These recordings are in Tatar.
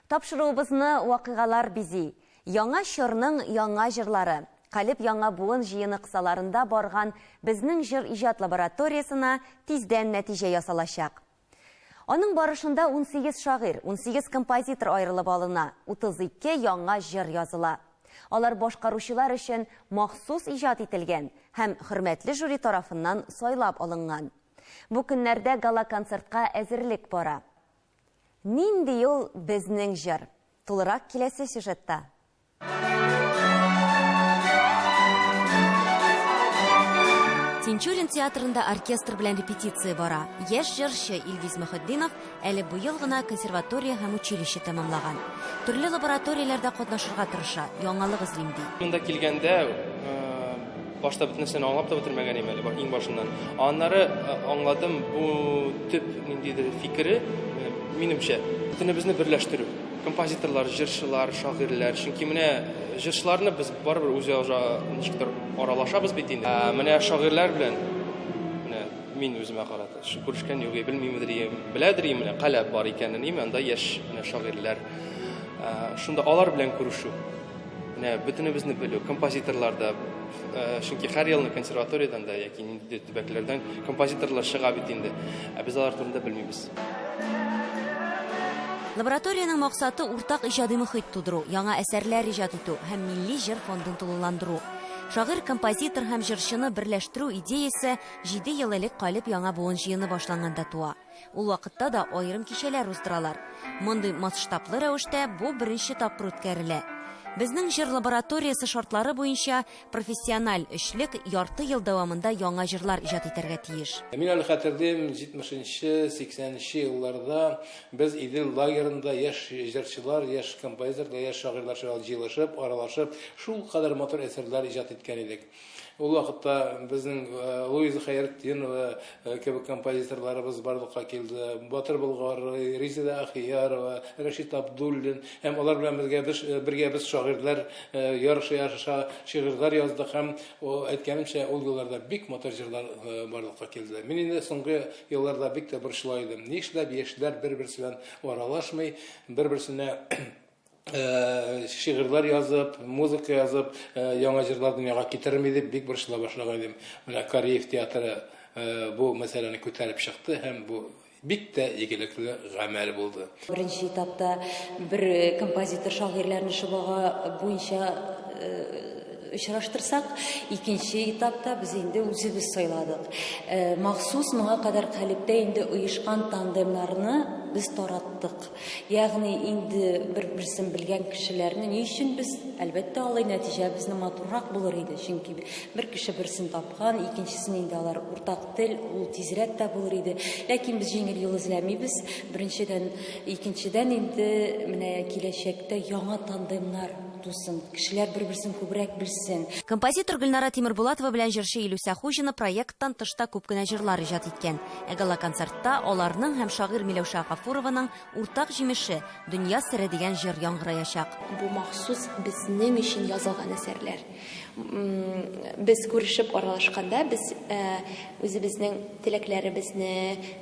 Тапшыруыбызны вакыйгалар бизи. Яңа шырның яңа җырлары. Калип яңа буын җыйыны кысаларында барган безнең җыр иҗат лабораториясына тиздән нәтиҗә ясалачак. Аның барышында 18 шагыйрь, 18 композитор аерылып алына, 32 яңа җыр языла. Алар башкаручылар өчен махсус иҗат ителгән һәм хөрмәтле жюри тарафыннан сайлап алынган. Бу көннәрдә гала-концертка әзерлек бара. Нинди ул безнең җыр? Тулырак киләсе сюжетта. Тинчурин театрында оркестр белән репетиция бара. Яшь җырчы Илгиз Мөхәддинов әле бу ел гына консерватория һәм училище тәмамлаган. Төрле лабораторияләрдә катнашырга тырыша, яңалык эзлим ди. Монда килгәндә башта бөтен нәрсәне аңлап та бетермәгән идем әле иң башыннан. Аннары аңладым, бу төп ниндидер фикере минемчә бөтенебезне берләштерү. Композиторлар, җырчылар, шагыйрьләр, чөнки менә җырчыларны без барыбер үзара ничектер аралашабыз бит инде. Менә шагыйрьләр белән менә мин үземә карата күрешкән юк, белмимдер, беләдер, менә каләп бар икәнен, анда яшь шагыйрьләр. Шунда алар белән күрешү. Менә бөтенебезне белү, композиторларда, чөнки һәр елны консерваториядан да яки нинди төбәкләрдән композиторлар чыга бит инде. Без алар турында белмибез. Лабораторияның максаты уртак иҗади мөхит тудыру, яңа әсәрләр иҗат итү һәм милли җыр фондын тулыландыру. Шагыйрь, композитор һәм җырчыны берләштерү идеясе 7 ел элек Калип яңа буын җыены башланганда туа. Ул вакытта да аерым кичәләр уздыралар. Мондый масштаблы рәвештә бу беренче тапкыр үткәрелә. Безнең җыр лабораториясе шартлары буенча профессиональ эшлек ярты ел дәвамында яңа җырлар иҗат итәргә тиеш. Мин әле хәтердәйм, 70-нче, 80-нче елларда без Идел лагерында яшь җырчылар, яшь композиторлар, яшь шагыйрьләр җыелышып, аралашып, шул кадәр матур әсәрләр иҗат иткән идек. Ул вакытта безнең Луиза Хәйретдинова кебек композиторларыбыз барлыкка килде. Батыр Болгар, Резида Ахиярова, Рәшит Абдуллин һәм алар белән бергә без шагыйрьләр ярыша шигырьләр яздык һәм әйткәнемчә ул елларда бик матур җырлар барлыкка килде. Мин инде соңгы елларда бик тә борчылай идем. Нишләп яшьләр бер-берсе белән аралашмый, бер-берсенә шигырьләр язып, музыка язып, яңа җырлар дөньяга китерми дип бик борчыла башлаган идем. Менә Кореев театры бу мәсьәләне күтәреп чыкты һәм бу бик тә игелекле гамәл булды. Беренче этапта бер композитор шагыйрьләрне шыбага буенча очраштырсак, икенче этапта без инде үзебез сайладык. Махсус моңа кадәр Калиптә инде оешкан тандемнарны без тараттык. Ягъни инде бер-берсен белгән кешеләрне ни өчен без әлбәттә алай нәтиҗә безнең матуррак булыр иде. Чөнки бер кеше берсен тапкан, икенчесен инде алар уртак тел, ул тизрәк тә булыр иде. Ләкин без җиңел юл эзләмибез. Беренчедән, икенчедән инде менә киләчәктә яңа тандемнар тусын, кешеләр бер-берсен күбрәк белсен. Композитор Гөлнара Тимербулатова белән җырчы Илүсә Хуҗина проекттан тышта күп кенә җырлар иҗат иткән. Гала-концертта аларның һәм шагыйрь Миләүшә Гафурованың уртак җимеше дөнья сере дигән җыр яңгыраячак. Бу махсус безнең өчен язылган әсәрләр. Без күрешеп аралашканда, без үзебезнең теләкләребезне,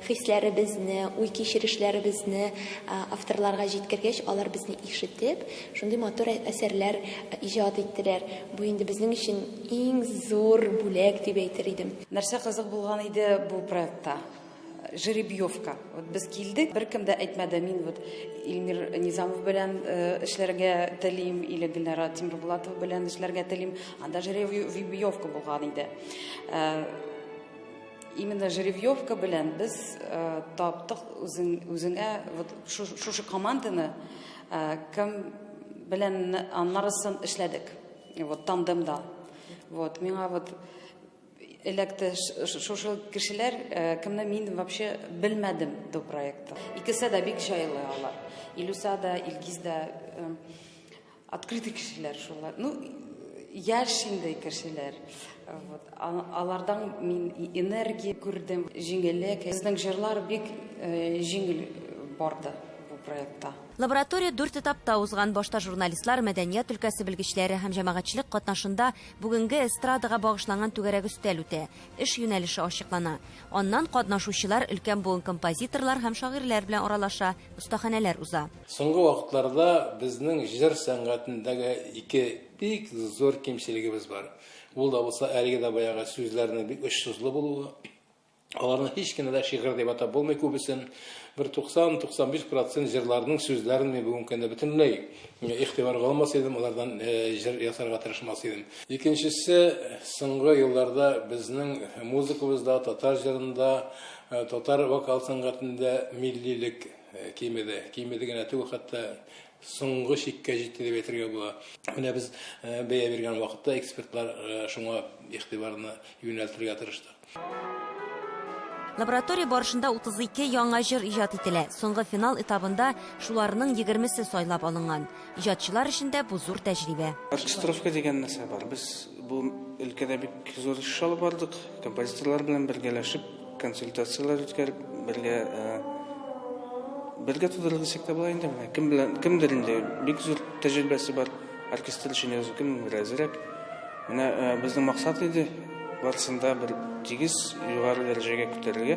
хисләребезне, уй кичерешләребезне авторларга җиткергәч, алар безне ишетеп, шундый матур әсәрләр иҗат иттеләр. Бу инде безнең өчен иң зур бүләк дип әйтер идем. Нәрсә кызык булган иде бу проектта? Жеребьевка. Без килдек, беркем дә әйтмәде, мин Илмир Низамов белән эшләргә телим, или Гөлнара Тимербулатова белән эшләргә телим. Анда жеребьевка булган иде. Именно жеребьевка белән без таптык үзеңә шушы команданы кем белән аннарысын эшләдек. Тандемда. Миңа электә шушы кешеләр, кемне мин вообще белмәдем до проектта. Икесе дә бик җайлы алар. Илүсә дә, Илгиз дә открытый кешеләр шулар. Яшь инде кешеләр. Алардан мин энергия күрдем, җиңеллек. Безнең җырлар бик җиңел барды бу проектта. Лаборатория 4 этапта узган. Башта журналистлар, мәдәният өлкәсе белгечләре һәм җәмәгатьчелек катнашында бүгенге эстрадага багышланган түгәрәк өстәл үтә. Эш юнәлеше ачыклана. Аннан катнашучылар өлкән буын композиторлар һәм шагыйрьләр белән аралаша, остаханәләр уза. Соңгы вакытларда безнең җыр сәнгатендәге ике бик зур кимчелегебез бар. Ул да булса әлегә дә баягы сүзләрнең бик очсызлы булуы. Аларны һич кенә дә шигырь дип атап булмый күбесен. Bir 90-95% җырларның сүзләрен мен бүген көндә бөтенләй игътибарга алмас идем, алардан җыр ясарга тырышмас идем. Икенчесе, соңгы елларда безнең музыкабызда, татар җырында, татар вокал сәнгатендә миллилек кимеде генә түгел, хәтта соңгы чиккә җитте дип әйтергә була. Менә без бәя биргән вакытта экспертлар шуңа игътибарны юнәлтергә тырышты. Лаборатория барышында 32 яңа җыр иҗат ителә. Соңгы финал этабында шуларның 20-се сайлап алынган. Иҗатчылар өчен дә бу зур тәҗрибә. Оркестровка дигән нәрсә бар. Без бу өлкәдә бик зур эш алып бардык. Композиторлар белән бергәләшеп, консультациялар үткәреп, бергә тудырылсак та була инде. Кемдер инде бик зур тәҗрибәсе бар. Оркестр өчен өзү кем разряд. Менә безнең максат иде барысында бер тигез югары дәрәҗәгә күтәрергә,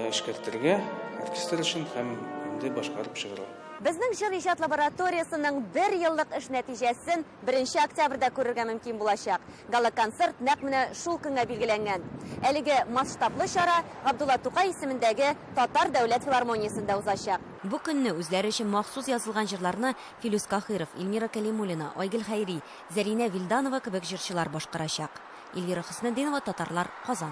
эшкәртергә, оркестр өчен һәм инде башкарып чыгарга. Безнең җыр иҗат лабораториясының 1 еллык эш нәтиҗәсен 1 октябрьдә күрергә мөмкин булачак. Гала-концерт нәкъ менә шул көнгә билгеләнгән. Әлеге масштаблы чара Габдулла Тукай исемендәге Татар дәүләт филармониясендә узачак. Бу көнне үзләре өчен махсус язылган җырларны Филүс Кахиров, Илмира Калимуллина, Айгөл Хайри, Зәринә Вилданова кебек җырчылар башкарачак. Эльвира Хөснетдинова, Татарлар, Казан.